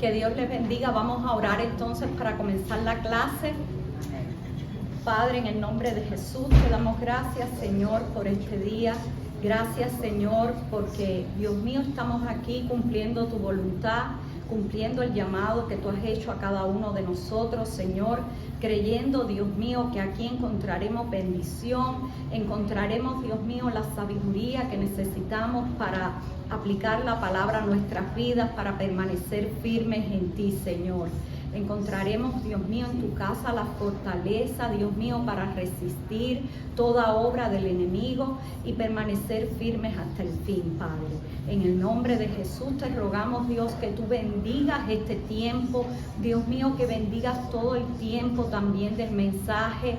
Que Dios les bendiga. Vamos a orar entonces para comenzar la clase. Padre, en el nombre de Jesús, te damos gracias, Señor, por este día. Gracias, Señor, porque, Dios mío, estamos aquí cumpliendo tu voluntad, cumpliendo el llamado que tú has hecho a cada uno de nosotros, Señor, creyendo, Dios mío, que aquí encontraremos bendición, encontraremos, Dios mío, la sabiduría que necesitamos para aplicar la palabra a nuestras vidas, para permanecer firmes en ti, Señor. Encontraremos, Dios mío, en tu casa la fortaleza, Dios mío, para resistir toda obra del enemigo y permanecer firmes hasta el fin, Padre. En el nombre de Jesús te rogamos, Dios, que tú bendigas este tiempo, Dios mío, que bendigas todo el tiempo también del mensaje,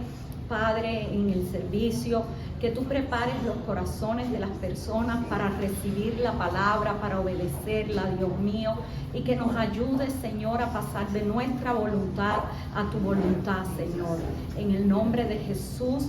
Padre, en el servicio, que tú prepares los corazones de las personas para recibir la palabra, para obedecerla, Dios mío, y que nos ayudes, Señor, a pasar de nuestra voluntad a tu voluntad, Señor. En el nombre de Jesús,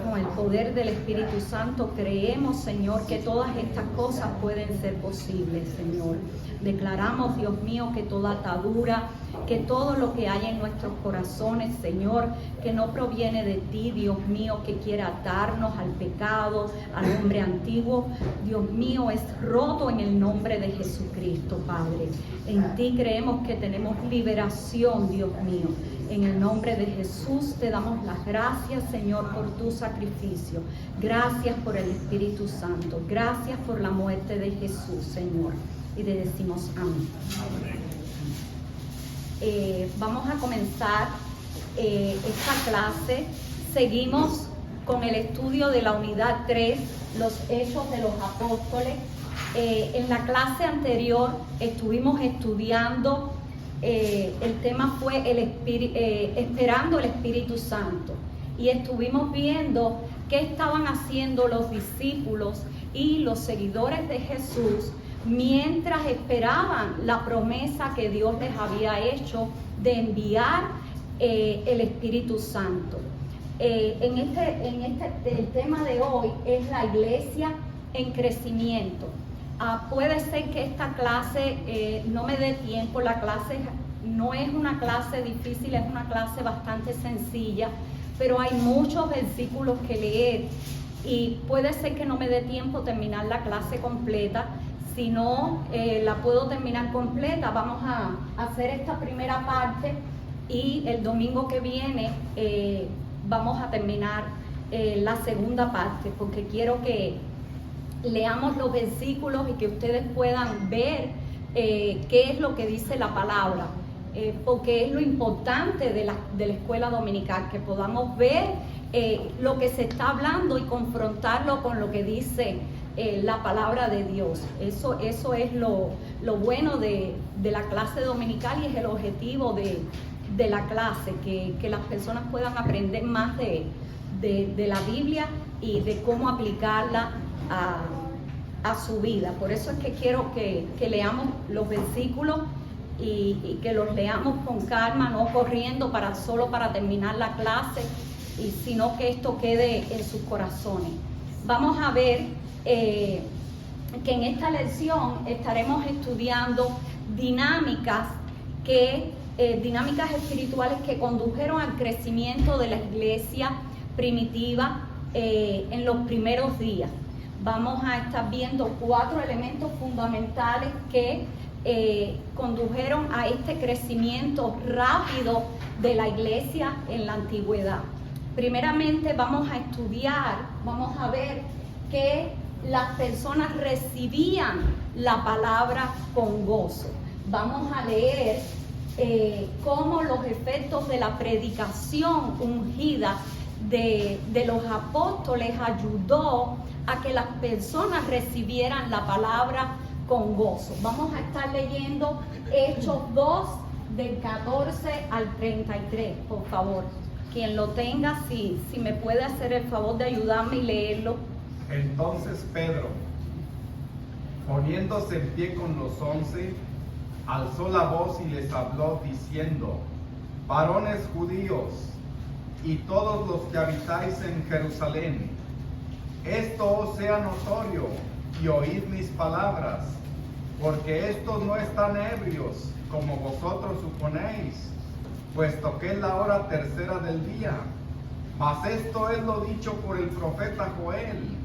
con el poder del Espíritu Santo, creemos, Señor, que todas estas cosas pueden ser posibles, Señor. Declaramos, Dios mío, que toda atadura, que todo lo que hay en nuestros corazones, Señor, que no proviene de ti, Dios mío, que quiera atarnos al pecado, al hombre antiguo, Dios mío, es roto en el nombre de Jesucristo, Padre. En ti creemos que tenemos liberación, Dios mío. En el nombre de Jesús te damos las gracias, Señor, por tu sacrificio. Gracias por el Espíritu Santo. Gracias por la muerte de Jesús, Señor. Y le decimos amén. Vamos a comenzar esta clase. Seguimos con el estudio de la unidad 3, los Hechos de los Apóstoles. En la clase anterior estuvimos estudiando, el tema fue esperando el Espíritu Santo. Y estuvimos viendo qué estaban haciendo los discípulos y los seguidores de Jesús mientras esperaban la promesa que Dios les había hecho de enviar el Espíritu Santo. El tema de hoy es la iglesia en crecimiento. Puede ser que esta clase no me dé tiempo. La clase no es una clase difícil, es una clase bastante sencilla, pero hay muchos versículos que leer y puede ser que no me dé tiempo terminar la clase completa. Si no la puedo terminar completa, vamos a hacer esta primera parte y el domingo que viene vamos a terminar la segunda parte, porque quiero que leamos los versículos y que ustedes puedan ver qué es lo que dice la palabra, porque es lo importante de la escuela dominical, que podamos ver lo que se está hablando y confrontarlo con lo que dice la palabra de Dios. Eso es lo bueno de la clase dominical y es el objetivo de la clase, que las personas puedan aprender más de la Biblia y de cómo aplicarla a su vida. Por eso es que quiero que leamos los versículos y que los leamos con calma, no corriendo solo para terminar la clase, sino que esto quede en sus corazones. Vamos a ver que en esta lección estaremos estudiando dinámicas espirituales que condujeron al crecimiento de la iglesia primitiva en los primeros días. Vamos a estar viendo 4 elementos fundamentales que condujeron a este crecimiento rápido de la iglesia en la antigüedad. Primeramente vamos a ver que las personas recibían la palabra con gozo. Vamos a leer cómo los efectos de la predicación ungida de los apóstoles ayudó a que las personas recibieran la palabra con gozo. Vamos a estar leyendo Hechos 2 del 14 al 33, por favor. Quien lo tenga, si me puede hacer el favor de ayudarme y leerlo. Entonces Pedro, poniéndose en pie con los 11, alzó la voz y les habló diciendo: varones judíos y todos los que habitáis en Jerusalén, esto os sea notorio y oíd mis palabras, porque estos no están ebrios, como vosotros suponéis, puesto que es la hora tercera del día. Mas esto es lo dicho por el profeta Joel.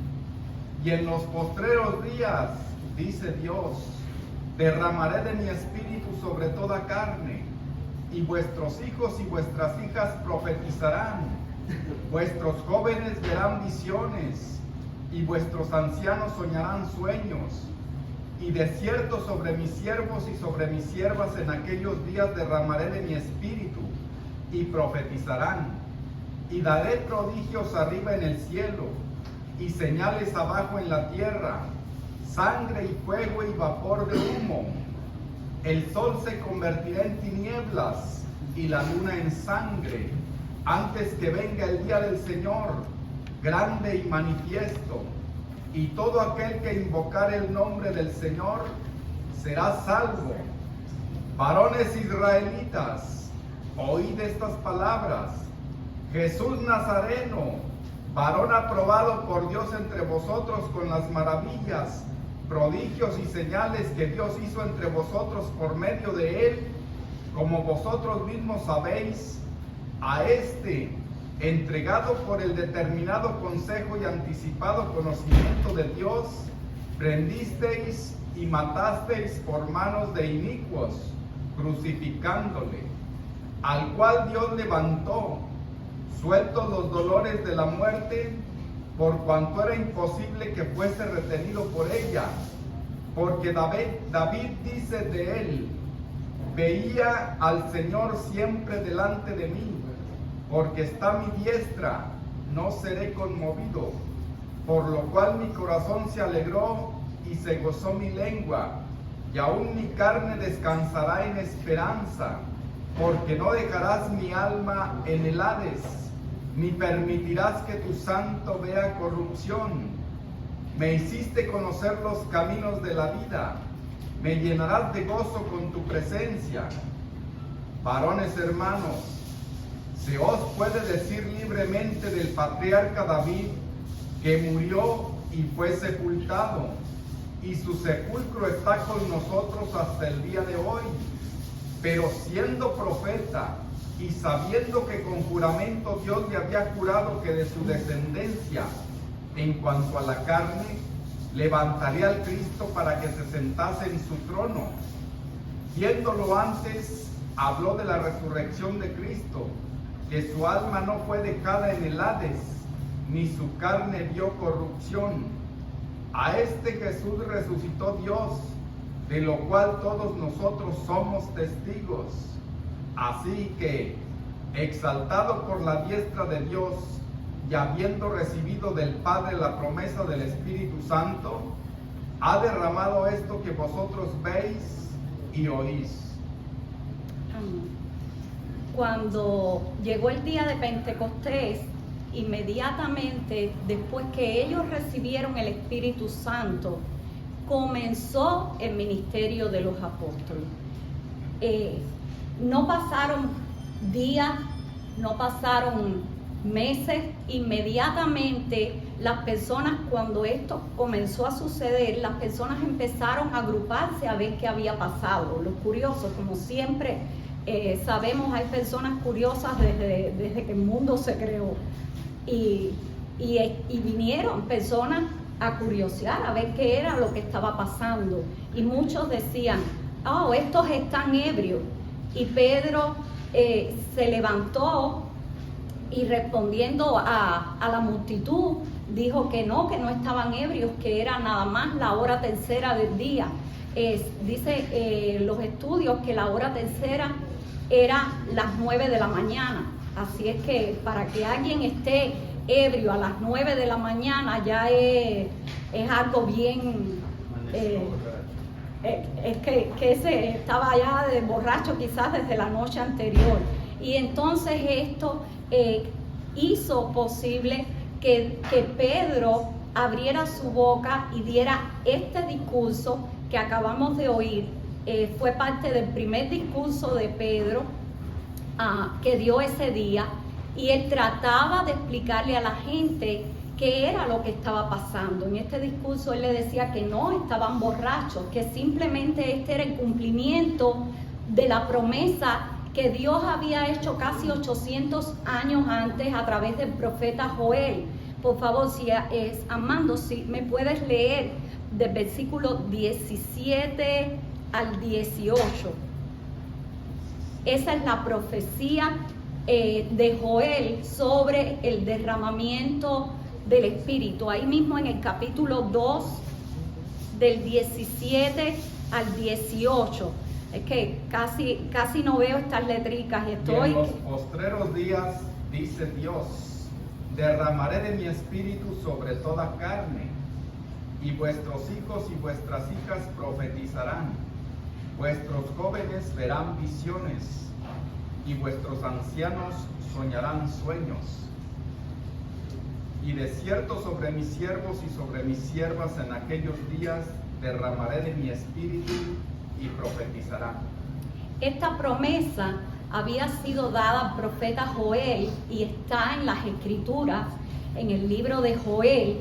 Y en los postreros días, dice Dios, derramaré de mi espíritu sobre toda carne, y vuestros hijos y vuestras hijas profetizarán, vuestros jóvenes verán visiones, y vuestros ancianos soñarán sueños. Y de cierto sobre mis siervos y sobre mis siervas en aquellos días derramaré de mi espíritu, y profetizarán. Y daré prodigios arriba en el cielo, y señales abajo en la tierra, sangre y fuego y vapor de humo. El sol se convertirá en tinieblas, y la luna en sangre, antes que venga el día del Señor, grande y manifiesto. Y todo aquel que invocare el nombre del Señor será salvo. Varones israelitas, oíd estas palabras. Jesús Nazareno, varón aprobado por Dios entre vosotros con las maravillas, prodigios y señales que Dios hizo entre vosotros por medio de él, como vosotros mismos sabéis, a este, entregado por el determinado consejo y anticipado conocimiento de Dios, prendisteis y matasteis por manos de inicuos, crucificándole, al cual Dios levantó, sueltos los dolores de la muerte, por cuanto era imposible que fuese retenido por ella. Porque David dice de él: veía al Señor siempre delante de mí, porque está a mi diestra, no seré conmovido. Por lo cual mi corazón se alegró y se gozó mi lengua, y aún mi carne descansará en esperanza, porque no dejarás mi alma en el Hades, ni permitirás que tu santo vea corrupción. Me hiciste conocer los caminos de la vida, me llenarás de gozo con tu presencia. Varones hermanos, se os puede decir libremente del patriarca David, que murió y fue sepultado, y su sepulcro está con nosotros hasta el día de hoy. Pero siendo profeta, y sabiendo que con juramento Dios le había jurado que de su descendencia, en cuanto a la carne, levantaría al Cristo para que se sentase en su trono. Viéndolo antes, habló de la resurrección de Cristo, que su alma no fue dejada en el Hades, ni su carne vio corrupción. A este Jesús resucitó Dios, de lo cual todos nosotros somos testigos. Así que, exaltado por la diestra de Dios, y habiendo recibido del Padre la promesa del Espíritu Santo, ha derramado esto que vosotros veis y oís. Cuando llegó el día de Pentecostés, inmediatamente después que ellos recibieron el Espíritu Santo, comenzó el ministerio de los apóstoles. No pasaron días, no pasaron meses, inmediatamente las personas, cuando esto comenzó a suceder, las personas empezaron a agruparse a ver qué había pasado. Los curiosos, como siempre sabemos, hay personas curiosas desde que el mundo se creó, y vinieron personas a curiosear, a ver qué era lo que estaba pasando, y muchos decían: oh, estos están ebrios. Y Pedro se levantó y respondiendo a la multitud, dijo que no estaban ebrios, que era nada más la hora tercera del día. Dice los estudios que la hora tercera era las 9 de la mañana. Así es que para que alguien esté ebrio a las 9 de la mañana ya es algo bien... es que se estaba ya de borracho quizás desde la noche anterior. Y entonces esto hizo posible que Pedro abriera su boca y diera este discurso que acabamos de oír. Fue parte del primer discurso de Pedro que dio ese día, y él trataba de explicarle a la gente qué era lo que estaba pasando. En este discurso él le decía que no estaban borrachos, que simplemente este era el cumplimiento de la promesa que Dios había hecho casi 800 años antes a través del profeta Joel. Por favor, Armando, si me puedes leer del versículo 17 al 18. Esa es la profecía de Joel sobre el derramamiento del Espíritu. Ahí mismo en el capítulo 2, del 17 al 18. Es que casi no veo estas letricas y estoy... Y en los postreros días, dice Dios, derramaré de mi espíritu sobre toda carne, y vuestros hijos y vuestras hijas profetizarán, vuestros jóvenes verán visiones, y vuestros ancianos soñarán sueños. Y de cierto sobre mis siervos y sobre mis siervas en aquellos días derramaré de mi espíritu y profetizarán. Esta promesa había sido dada al profeta Joel y está en las escrituras, en el libro de Joel,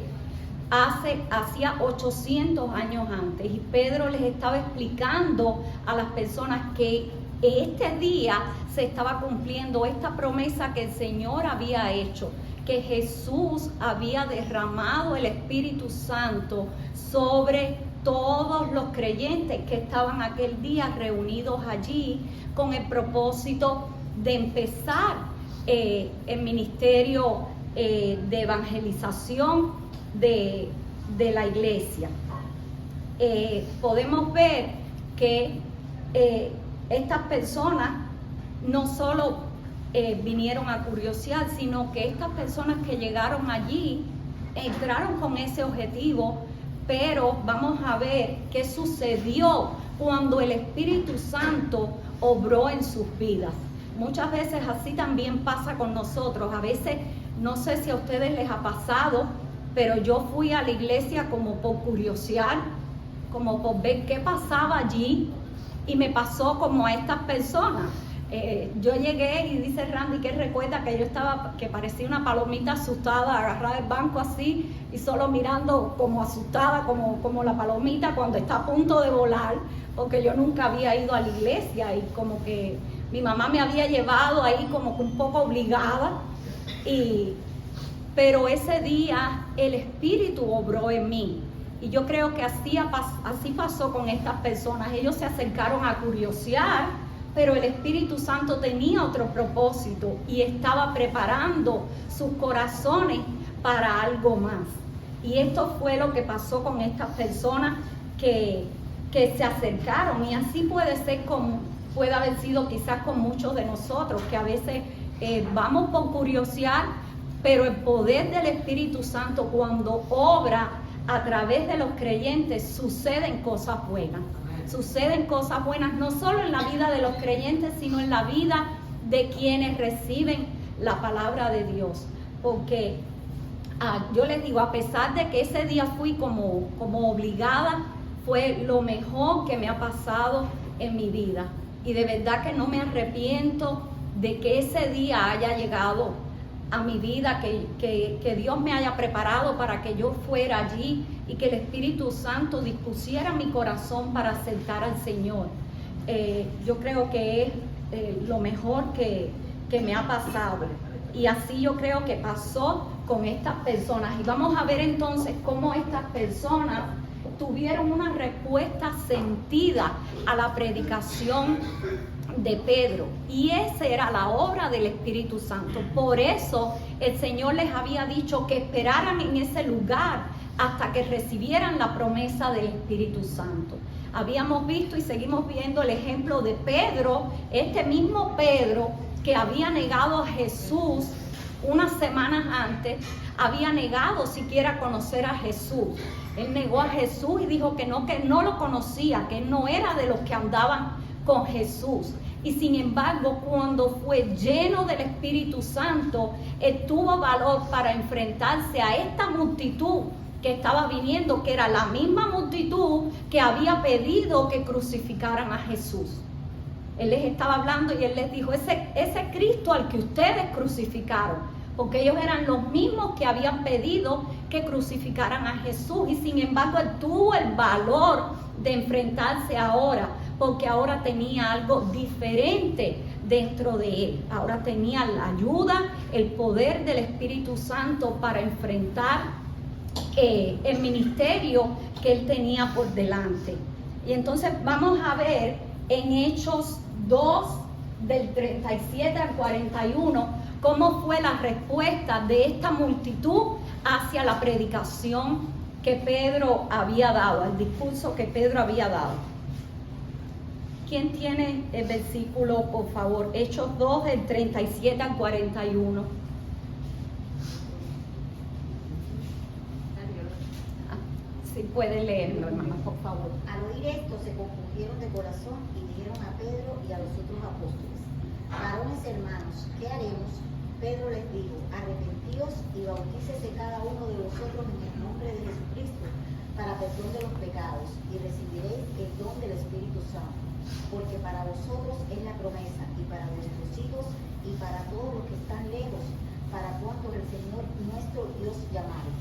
hacía 800 años antes. Y Pedro les estaba explicando a las personas que este día se estaba cumpliendo esta promesa que el Señor había hecho, que Jesús había derramado el Espíritu Santo sobre todos los creyentes que estaban aquel día reunidos allí con el propósito de empezar el ministerio de evangelización de la iglesia. Podemos ver que estas personas no solo vinieron a curiosear, sino que estas personas que llegaron allí entraron con ese objetivo, pero vamos a ver qué sucedió cuando el Espíritu Santo obró en sus vidas. Muchas veces así también pasa con nosotros. A veces, no sé si a ustedes les ha pasado, pero yo fui a la iglesia como por curiosear, como por ver qué pasaba allí, y me pasó como a estas personas. Yo llegué y dice Randy que recuerda que yo estaba, que parecía una palomita asustada, agarrada del banco así y solo mirando como asustada, como la palomita cuando está a punto de volar, porque yo nunca había ido a la iglesia y como que mi mamá me había llevado ahí como que un poco obligada, pero ese día el Espíritu obró en mí. Y yo creo que así pasó con estas personas. Ellos se acercaron a curiosear, pero el Espíritu Santo tenía otro propósito y estaba preparando sus corazones para algo más. Y esto fue lo que pasó con estas personas que se acercaron. Y así puede haber sido quizás con muchos de nosotros, que a veces vamos por curiosear, pero el poder del Espíritu Santo, cuando obra a través de los creyentes, suceden cosas buenas. Suceden cosas buenas no solo en la vida de los creyentes, sino en la vida de quienes reciben la palabra de Dios. Porque yo les digo, a pesar de que ese día fui como obligada, fue lo mejor que me ha pasado en mi vida. Y de verdad que no me arrepiento de que ese día haya llegado a mi vida, que Dios me haya preparado para que yo fuera allí y que el Espíritu Santo dispusiera mi corazón para acercar al Señor. Yo creo que es lo mejor que me ha pasado. Y así yo creo que pasó con estas personas. Y vamos a ver entonces cómo estas personas tuvieron una respuesta sentida a la predicación de Pedro, y esa era la obra del Espíritu Santo. Por eso el Señor les había dicho que esperaran en ese lugar hasta que recibieran la promesa del Espíritu Santo. Habíamos visto y seguimos viendo el ejemplo de Pedro, este mismo Pedro que había negado a Jesús unas semanas antes, había negado siquiera conocer a Jesús. Él negó a Jesús y dijo que no lo conocía, que no era de los que andaban con Jesús. Y sin embargo, cuando fue lleno del Espíritu Santo, él tuvo valor para enfrentarse a esta multitud que estaba viniendo, que era la misma multitud que había pedido que crucificaran a Jesús. Él les estaba hablando y él les dijo, ese Cristo al que ustedes crucificaron, porque ellos eran los mismos que habían pedido que crucificaran a Jesús, y sin embargo él tuvo el valor de enfrentarse ahora, porque ahora tenía algo diferente dentro de él. Ahora tenía la ayuda, el poder del Espíritu Santo para enfrentar el ministerio que él tenía por delante. Y entonces vamos a ver en Hechos 2, del 37 al 41, cómo fue la respuesta de esta multitud hacia la predicación que Pedro había dado, al discurso que Pedro había dado. ¿Quién tiene el versículo, por favor? Hechos 2, del 37 al 41. Si puede leerlo, hermano, por favor. Al oír esto se confundieron de corazón y dijeron a Pedro y a los otros apóstoles: varones hermanos, ¿qué haremos? Pedro les dijo: arrepentíos y bautícese cada uno de vosotros en el nombre de Jesucristo para perdón de los pecados, y recibiréis el don del Espíritu Santo, porque para vosotros es la promesa, y para vuestros hijos, y para todos los que están lejos, para cuantos el Señor nuestro Dios llamare.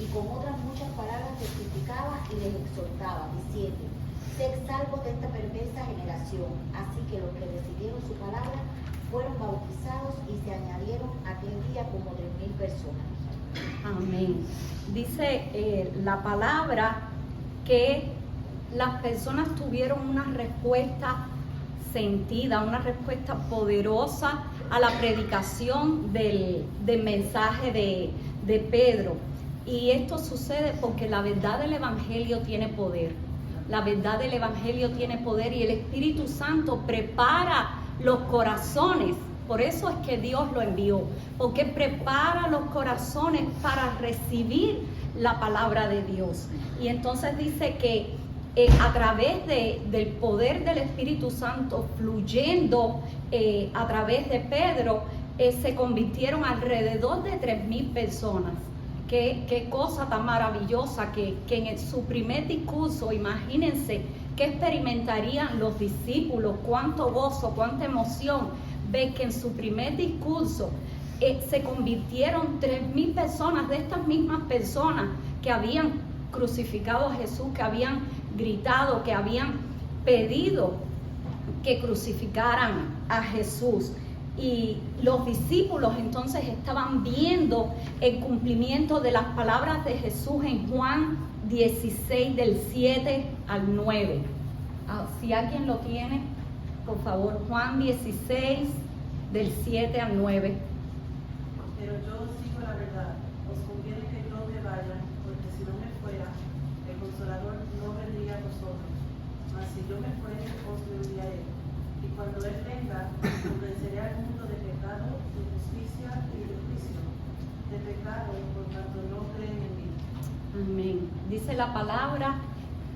Y con otras muchas palabras testificaba y les exhortaba, diciendo: sed salvos de esta perversa generación. Así que los que recibieron su palabra fueron bautizados y se añadieron aquel día como 3,000 personas. Amén. Dice la palabra que las personas tuvieron una respuesta sentida, una respuesta poderosa a la predicación del mensaje de Pedro. Y esto sucede porque la verdad del Evangelio tiene poder. La verdad del Evangelio tiene poder y el Espíritu Santo prepara los corazones. Por eso es que Dios lo envió, porque prepara los corazones para recibir la palabra de Dios. Y entonces dice que a través del poder del Espíritu Santo fluyendo a través de Pedro, se convirtieron alrededor de 3,000 personas. Qué cosa tan maravillosa que en su primer discurso, imagínense qué experimentarían los discípulos, cuánto gozo, cuánta emoción, ve que en su primer discurso se convirtieron 3,000 personas, de estas mismas personas que habían crucificado a Jesús, que habían gritado, que habían pedido que crucificaran a Jesús. Y los discípulos entonces estaban viendo el cumplimiento de las palabras de Jesús en Juan 16, del 7 al 9. Si alguien lo tiene, por favor, Juan 16, del 7 al 9. Pero yo os digo la verdad, os conviene que yo me vaya, porque si no me fuera, el Consolador no vendría a vosotros. Mas si yo me fuere, os lo enviaré. Y cuando Él venga, convenceré al mundo de pecado, de justicia y de juicio. De pecado, por tanto no creen en mí. Amén. Dice la palabra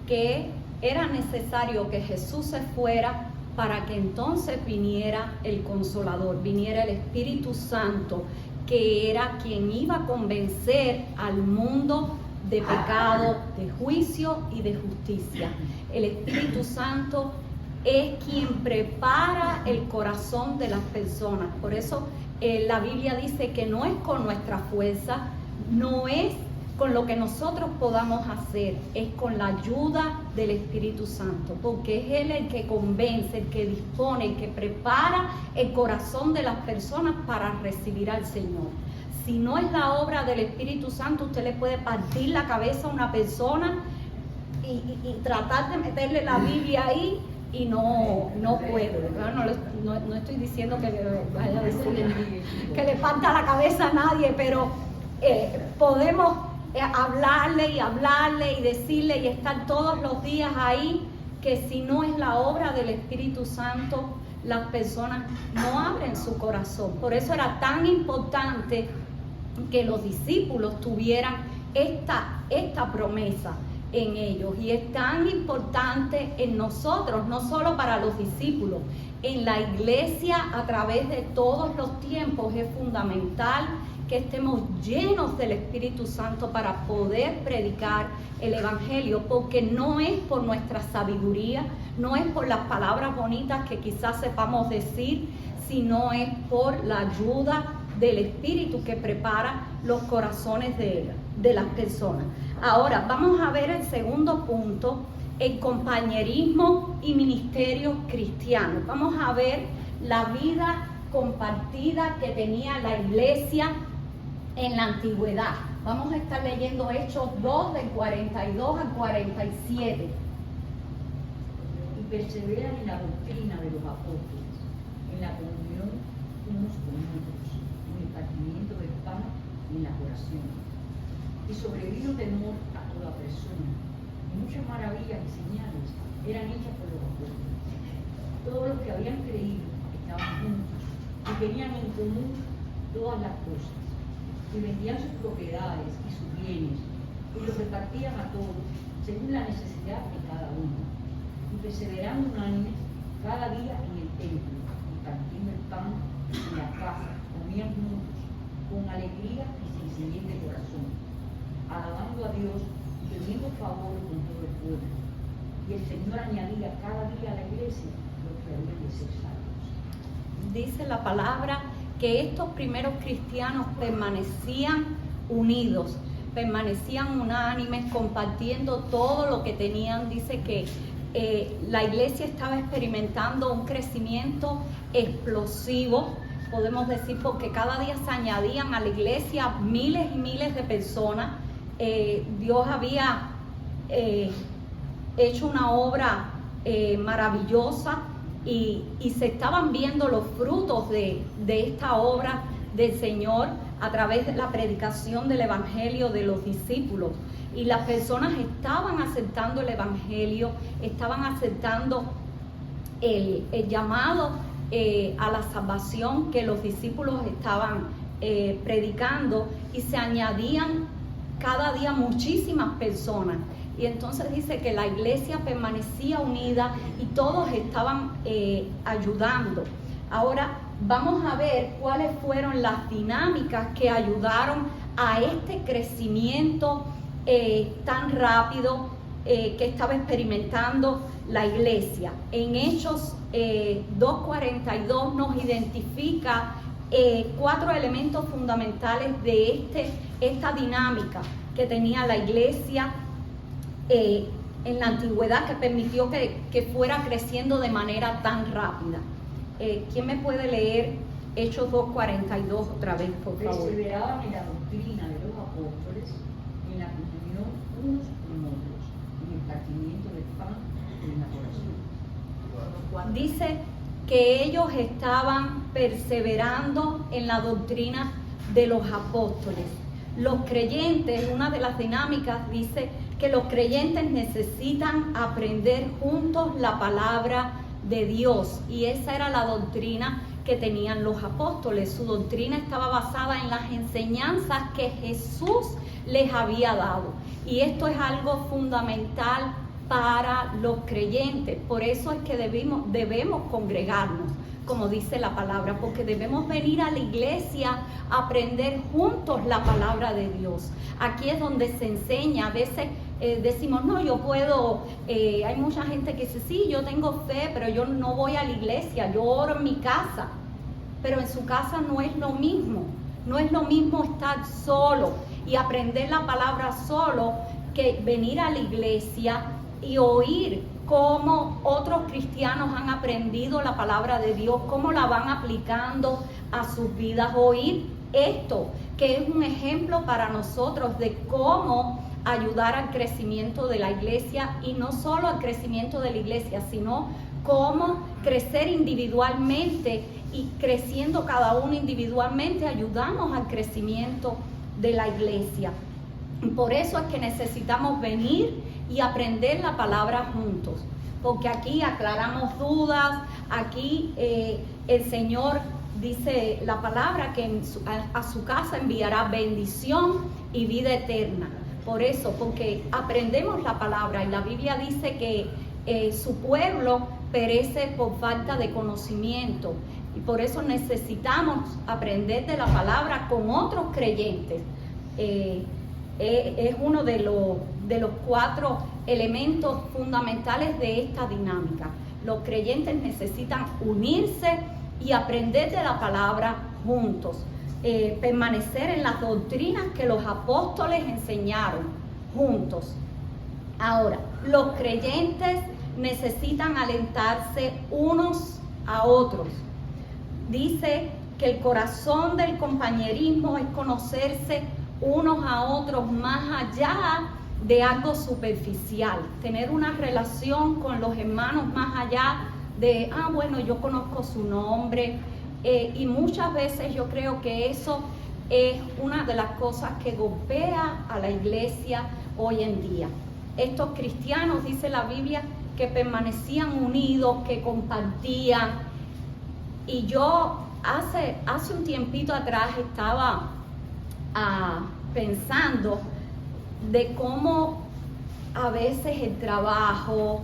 que era necesario que Jesús se fuera para que entonces viniera el Consolador, viniera el Espíritu Santo, que era quien iba a convencer al mundo de pecado, de juicio y de justicia. El Espíritu Santo es quien prepara el corazón de las personas. Por eso la Biblia dice que no es con nuestra fuerza, no es con lo que nosotros podamos hacer, es con la ayuda del Espíritu Santo, porque es Él el que convence, el que dispone, el que prepara el corazón de las personas para recibir al Señor. Si no es la obra del Espíritu Santo, usted le puede partir la cabeza a una persona y tratar de meterle la Biblia ahí y no puede. No estoy diciendo que le vaya a decir que le parta la cabeza a nadie, pero podemos hablarle y decirle y estar todos los días ahí, que si no es la obra del Espíritu Santo, las personas no abren su corazón. Por eso era tan importante que los discípulos tuvieran esta promesa en ellos, y es tan importante en nosotros, no solo para los discípulos, en la iglesia a través de todos los tiempos. Es fundamental que estemos llenos del Espíritu Santo para poder predicar el Evangelio, porque no es por nuestra sabiduría, no es por las palabras bonitas que quizás sepamos decir, sino es por la ayuda del Espíritu que prepara los corazones de las personas. Ahora vamos a ver el segundo punto el compañerismo y ministerio cristiano. Vamos a ver la vida compartida que tenía la iglesia en la antigüedad. Vamos a estar leyendo Hechos 2, del 42 al 47. Y perseveran en la doctrina de los apóstoles, en la comunión unos con otros, en el partimiento del pan y en la oración. Y sobrevino temor a toda persona, y muchas maravillas y señales eran hechas por los apóstoles. Todos los que habían creído estaban juntos y tenían en común todas las cosas, y vendían sus propiedades y sus bienes, y los repartían a todos, según la necesidad de cada uno. Y perseveraban unánimes cada día en el templo, y partiendo el pan en la casa, comían juntos, con alegría y sencillez de corazón, alabando a Dios y teniendo favor con todo el pueblo. Y el Señor añadía cada día a la iglesia los que habían de ser salvos. Dice la palabra que estos primeros cristianos permanecían unidos, permanecían unánimes, compartiendo todo lo que tenían. Dice que la iglesia estaba experimentando un crecimiento explosivo, podemos decir, porque cada día se añadían a la iglesia miles y miles de personas. Dios había hecho una obra maravillosa, y se estaban viendo los frutos de esta obra del Señor a través de la predicación del Evangelio de los discípulos. Y las personas estaban aceptando el Evangelio, estaban aceptando el llamado a la salvación que los discípulos estaban predicando, y se añadían cada día muchísimas personas. Y entonces dice que la iglesia permanecía unida y todos estaban ayudando. Ahora vamos a ver cuáles fueron las dinámicas que ayudaron a este crecimiento tan rápido que estaba experimentando la iglesia. En Hechos 2:42 nos identifica 4 elementos fundamentales de esta dinámica que tenía la iglesia en la antigüedad, que permitió que fuera creciendo de manera tan rápida. ¿Quién me puede leer Hechos 2:42 otra vez, por favor? Perseveraban en la doctrina de los apóstoles, en la comunión unos con otros, en el partimiento del pan y en la oración. Dice que ellos estaban perseverando en la doctrina de los apóstoles. Los creyentes, una de las dinámicas dice que los creyentes necesitan aprender juntos la palabra de Dios, y esa era la doctrina que tenían los apóstoles. Su doctrina estaba basada en las enseñanzas que Jesús les había dado, y esto es algo fundamental para los creyentes. Por eso es que debemos congregarnos, como dice la palabra, porque debemos venir a la iglesia a aprender juntos la palabra de Dios. Aquí es donde se enseña. A veces decimos, no, yo puedo, hay mucha gente que dice, sí, yo tengo fe, pero yo no voy a la iglesia, yo oro en mi casa. Pero en su casa no es lo mismo. No es lo mismo estar solo y aprender la palabra solo, que venir a la iglesia y oír cómo otros cristianos han aprendido la palabra de Dios, cómo la van aplicando a sus vidas. Oír esto, que es un ejemplo para nosotros de cómo ayudar al crecimiento de la iglesia, y no solo al crecimiento de la iglesia, sino cómo crecer individualmente, y creciendo cada uno individualmente ayudamos al crecimiento de la iglesia. Por eso es que necesitamos venir y aprender la palabra juntos, porque aquí aclaramos dudas, aquí el Señor dice la palabra que a su casa enviará bendición y vida eterna. Por eso, porque aprendemos la palabra, y la Biblia dice que su pueblo perece por falta de conocimiento, y por eso necesitamos aprender de la palabra con otros creyentes. Es uno de los 4 elementos fundamentales de esta dinámica. Los creyentes necesitan unirse y aprender de la palabra juntos, permanecer en las doctrinas que los apóstoles enseñaron juntos. Ahora, los creyentes necesitan alentarse unos a otros. Dice que el corazón del compañerismo es conocerse unos a otros más allá de algo superficial, tener una relación con los hermanos más allá de, bueno, yo conozco su nombre, y muchas veces yo creo que eso es una de las cosas que golpea a la iglesia hoy en día. Estos cristianos, dice la Biblia, que permanecían unidos, que compartían, y yo hace un tiempito atrás estaba pensando de cómo a veces el trabajo,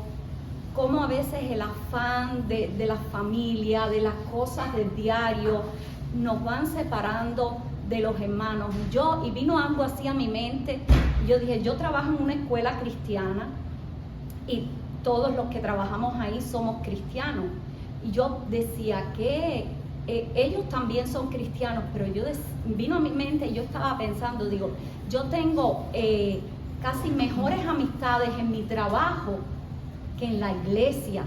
cómo a veces el afán de la familia, de las cosas del diario, nos van separando de los hermanos. Y vino algo así a mi mente. Yo dije, yo trabajo en una escuela cristiana y todos los que trabajamos ahí somos cristianos. Y yo decía que ellos también son cristianos, pero vino a mi mente y yo estaba pensando, digo, yo tengo casi mejores amistades en mi trabajo que en la iglesia.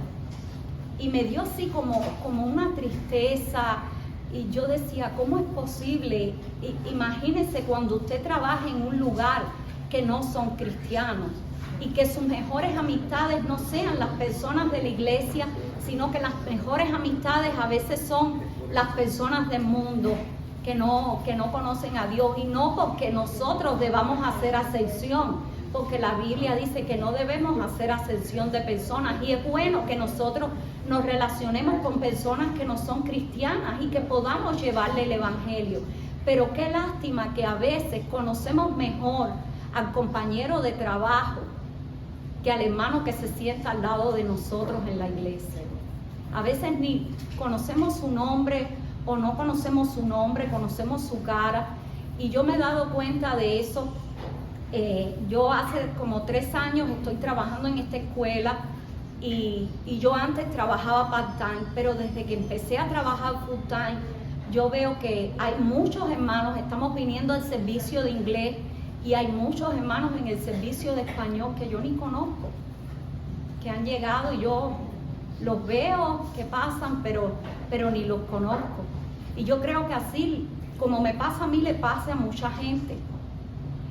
Y me dio así como una tristeza, y yo decía, ¿cómo es posible? Imagínese cuando usted trabaja en un lugar que no son cristianos y que sus mejores amistades no sean las personas de la iglesia, sino que las mejores amistades a veces son las personas del mundo que no conocen a Dios, y no porque nosotros debamos hacer acepción, porque la Biblia dice que no debemos hacer acepción de personas, y es bueno que nosotros nos relacionemos con personas que no son cristianas y que podamos llevarle el evangelio. Pero qué lástima que a veces conocemos mejor al compañero de trabajo que al hermano que se sienta al lado de nosotros en la iglesia. A veces ni conocemos su nombre o no conocemos su nombre, conocemos su cara, y yo me he dado cuenta de eso. Yo hace como 3 años estoy trabajando en esta escuela, y yo antes trabajaba part-time, pero desde que empecé a trabajar full-time, yo veo que hay muchos hermanos, estamos viniendo al servicio de inglés, y hay muchos hermanos en el servicio de español que yo ni conozco, que han llegado y yo los veo que pasan, pero ni los conozco. Y yo creo que así como me pasa a mí, le pasa a mucha gente.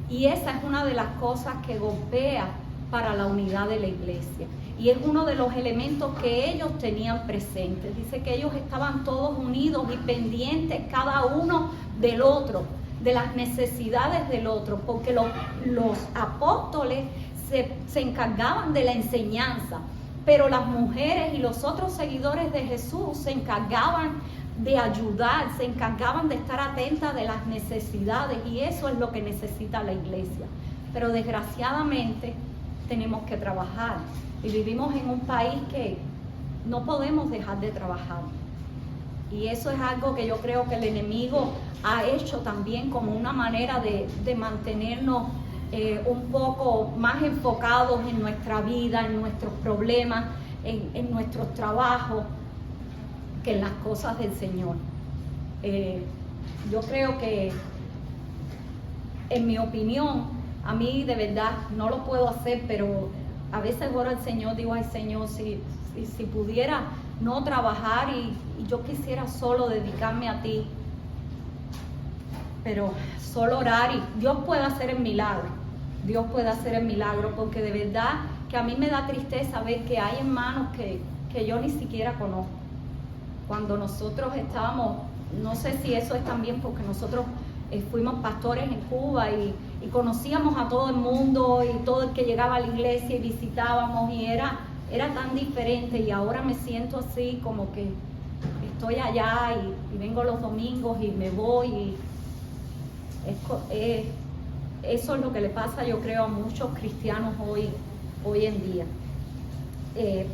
Y esa es una de las cosas que golpea para la unidad de la iglesia. Y es uno de los elementos que ellos tenían presentes. Dice que ellos estaban todos unidos y pendientes cada uno del otro, de las necesidades del otro, porque los apóstoles se encargaban de la enseñanza, pero las mujeres y los otros seguidores de Jesús se encargaban de ayudar, se encargaban de estar atentas de las necesidades, y eso es lo que necesita la iglesia. Pero desgraciadamente tenemos que trabajar, y vivimos en un país que no podemos dejar de trabajar, y eso es algo que yo creo que el enemigo ha hecho también como una manera de mantenernos un poco más enfocados en nuestra vida, en nuestros problemas, en nuestros trabajos, que en las cosas del Señor. Yo creo que, en mi opinión, a mí de verdad no lo puedo hacer, pero a veces oro al Señor, digo, ay Señor, si pudiera no trabajar y yo quisiera solo dedicarme a ti, pero solo orar, y Dios puede hacer el milagro. Dios puede hacer el milagro, porque de verdad que a mí me da tristeza ver que hay hermanos que yo ni siquiera conozco. Cuando nosotros estábamos, no sé si eso es también porque nosotros fuimos pastores en Cuba y conocíamos a todo el mundo y todo el que llegaba a la iglesia, y visitábamos, y era tan diferente, y ahora me siento así como que estoy allá y vengo los domingos y me voy, y eso es lo que le pasa, yo creo, a muchos cristianos hoy en día.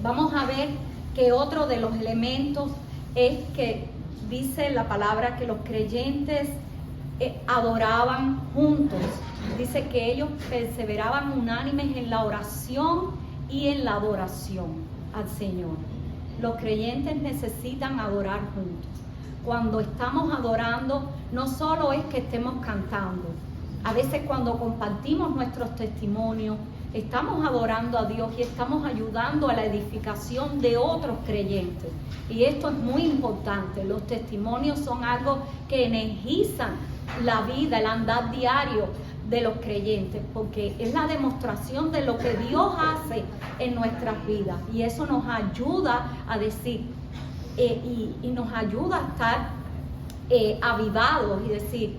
Vamos a ver que otro de los elementos es que dice la palabra que los creyentes adoraban juntos. Dice que ellos perseveraban unánimes en la oración y en la adoración al Señor. Los creyentes necesitan adorar juntos. Cuando estamos adorando, no solo es que estemos cantando. A veces cuando compartimos nuestros testimonios, estamos adorando a Dios y estamos ayudando a la edificación de otros creyentes. Y esto es muy importante. Los testimonios son algo que energizan la vida, el andar diario de los creyentes, porque es la demostración de lo que Dios hace en nuestras vidas. Y eso nos ayuda a decir, y nos ayuda a estar avivados y decir,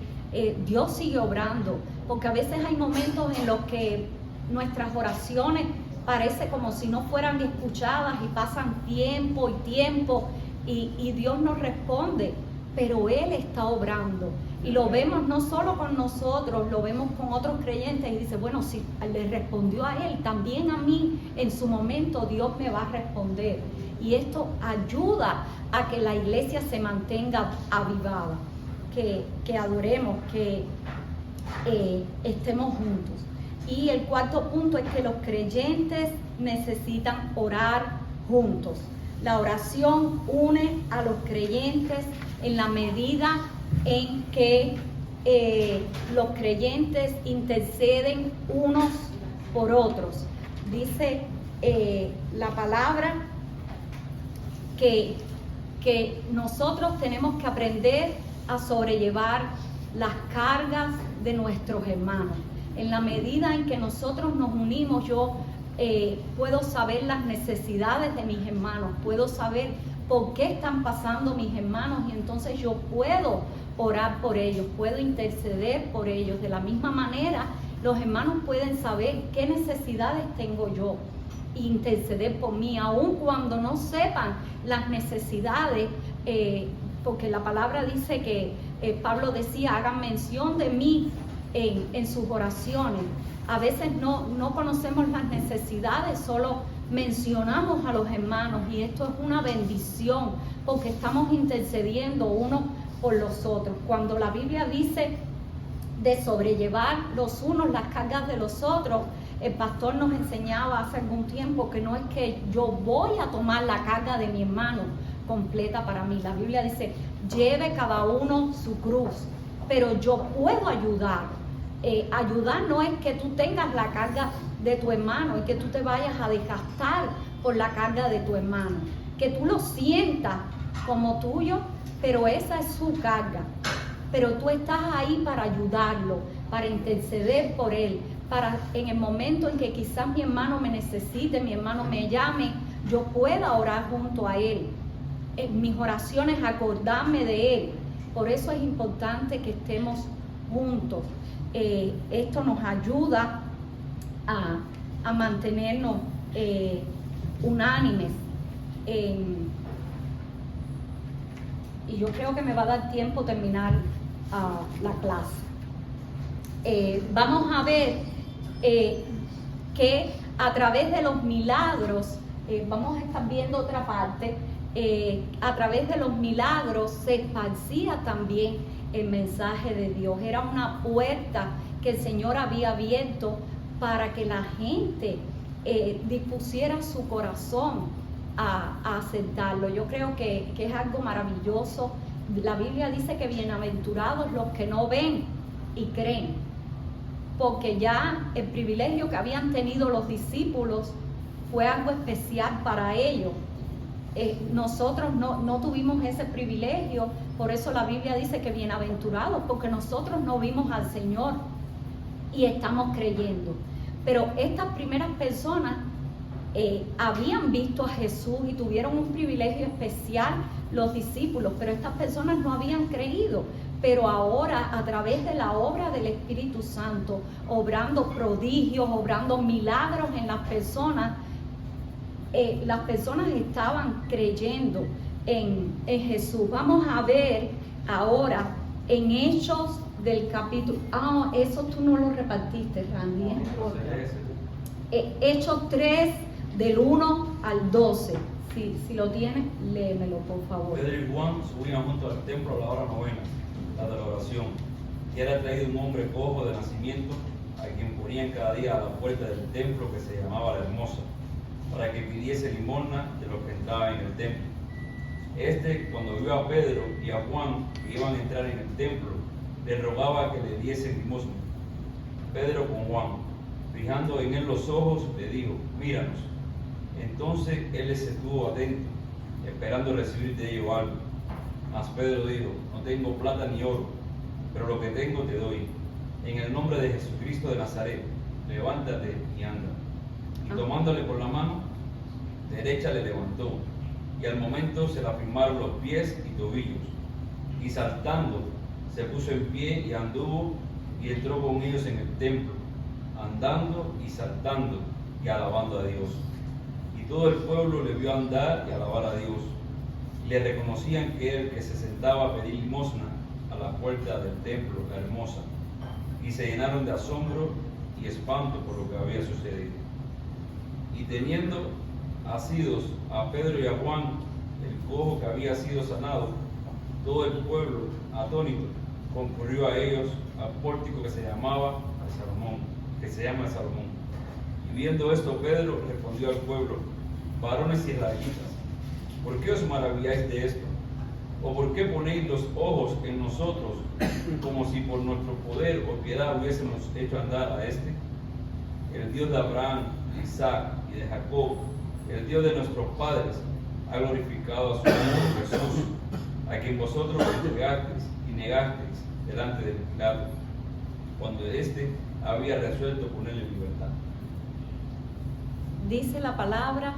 Dios sigue obrando. Porque a veces hay momentos en los que nuestras oraciones parece como si no fueran escuchadas y pasan tiempo y Dios nos responde, pero Él está obrando y lo vemos no solo con nosotros, lo vemos con otros creyentes y dice, bueno, si le respondió a Él, también a mí en su momento Dios me va a responder. Y esto ayuda a que la iglesia se mantenga avivada, que adoremos, que estemos juntos. Y el cuarto punto es que los creyentes necesitan orar juntos. La oración une a los creyentes en la medida en que los creyentes interceden unos por otros. Dice la palabra que nosotros tenemos que aprender a sobrellevar las cargas de nuestros hermanos. En la medida en que nosotros nos unimos, yo puedo saber las necesidades de mis hermanos, puedo saber por qué están pasando mis hermanos y entonces yo puedo orar por ellos, puedo interceder por ellos. De la misma manera, los hermanos pueden saber qué necesidades tengo yo e interceder por mí, aun cuando no sepan las necesidades, porque la palabra dice que Pablo decía, hagan mención de mí en sus oraciones. A veces no conocemos las necesidades, solo mencionamos a los hermanos y esto es una bendición porque estamos intercediendo unos por los otros. Cuando la Biblia dice de sobrellevar los unos las cargas de los otros, el pastor nos enseñaba hace algún tiempo que no es que yo voy a tomar la carga de mi hermano completa para mí. La Biblia dice, lleve cada uno su cruz, pero yo puedo ayudar. Ayudar no es que tú tengas la carga de tu hermano, es que tú te vayas a desgastar por la carga de tu hermano, que tú lo sientas como tuyo, pero esa es su carga, pero tú estás ahí para ayudarlo, para interceder por él, para en el momento en que quizás mi hermano me necesite, mi hermano me llame, yo pueda orar junto a él, en mis oraciones acordarme de él. Por eso es importante que estemos juntos. Esto nos ayuda a mantenernos unánimes. Y yo creo que me va a dar tiempo terminar la clase. Vamos a ver que a través de los milagros, vamos a estar viendo otra parte, a través de los milagros se esparcía también el mensaje de Dios. Era una puerta que el Señor había abierto para que la gente dispusiera su corazón a aceptarlo. Yo creo que es algo maravilloso. La Biblia dice que bienaventurados los que no ven y creen, porque ya el privilegio que habían tenido los discípulos fue algo especial para ellos. Nosotros no tuvimos ese privilegio, por eso la Biblia dice que bienaventurados, porque nosotros no vimos al Señor y estamos creyendo. Pero estas primeras personas habían visto a Jesús y tuvieron un privilegio especial, los discípulos, pero estas personas no habían creído. Pero ahora, a través de la obra del Espíritu Santo, obrando prodigios, obrando milagros en las personas estaban creyendo en Jesús. Vamos a ver ahora en Hechos del capítulo... eso tú no lo repartiste, Randy. Hechos 3, del 1 al 12. Si lo tienes, léemelo, por favor. Pedro y Juan subían junto al templo a la hora novena, la de la oración, y era traído un hombre cojo de nacimiento, a quien ponían cada día a la puerta del templo, que se llamaba La Hermosa, para que pidiese limosna de los que entraban en el templo. Cuando vio a Pedro y a Juan que iban a entrar en el templo, le rogaba que le diesen limosna. Pedro con Juan, fijando en él los ojos, le dijo: míranos. Entonces él les estuvo atento, esperando recibir de ellos algo. Mas Pedro dijo: no tengo plata ni oro, pero lo que tengo te doy. En el nombre de Jesucristo de Nazaret, levántate y anda. Y tomándole por la mano derecha le levantó, y al momento se le afirmaron los pies y tobillos. Y saltando, se puso en pie y anduvo y entró con ellos en el templo, andando y saltando y alabando a Dios. Y todo el pueblo le vio andar y alabar a Dios. Y le reconocían que era el que se sentaba a pedir limosna a la puerta del templo, la hermosa. Y se llenaron de asombro y espanto por lo que había sucedido. Y teniendo asidos a Pedro y a Juan, el cojo que había sido sanado, todo el pueblo, atónito, concurrió a ellos al pórtico que se llama el Salomón. Y viendo esto, Pedro respondió al pueblo: varones israelitas, ¿por qué os maravilláis de esto? ¿O por qué ponéis los ojos en nosotros, como si por nuestro poder o piedad hubiésemos hecho andar a este? El Dios de Abraham, de Isaac y de Jacob, el Dios de nuestros padres, ha glorificado a su Hijo Jesús, a quien vosotros entregasteis y negasteis delante de Pilato, cuando éste había resuelto ponerle en libertad. Dice la palabra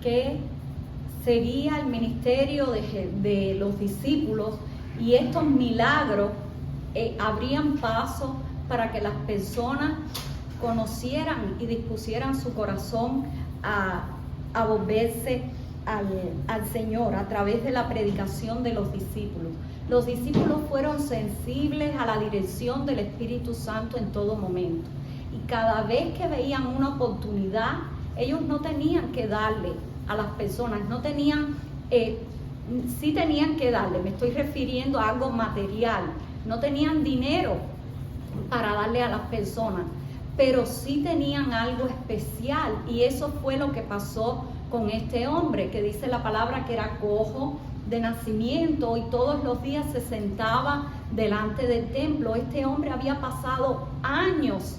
que seguía el ministerio de los discípulos, y estos milagros abrían paso para que las personas conocieran y dispusieran su corazón a volverse al Señor a través de la predicación de los discípulos. Los discípulos fueron sensibles a la dirección del Espíritu Santo en todo momento, y cada vez que veían una oportunidad, ellos no tenían que darle a las personas, sí tenían que darle, me estoy refiriendo a algo material, no tenían dinero para darle a las personas, pero sí tenían algo especial, y eso fue lo que pasó con este hombre, que dice la palabra que era cojo de nacimiento y todos los días se sentaba delante del templo. Este hombre había pasado años,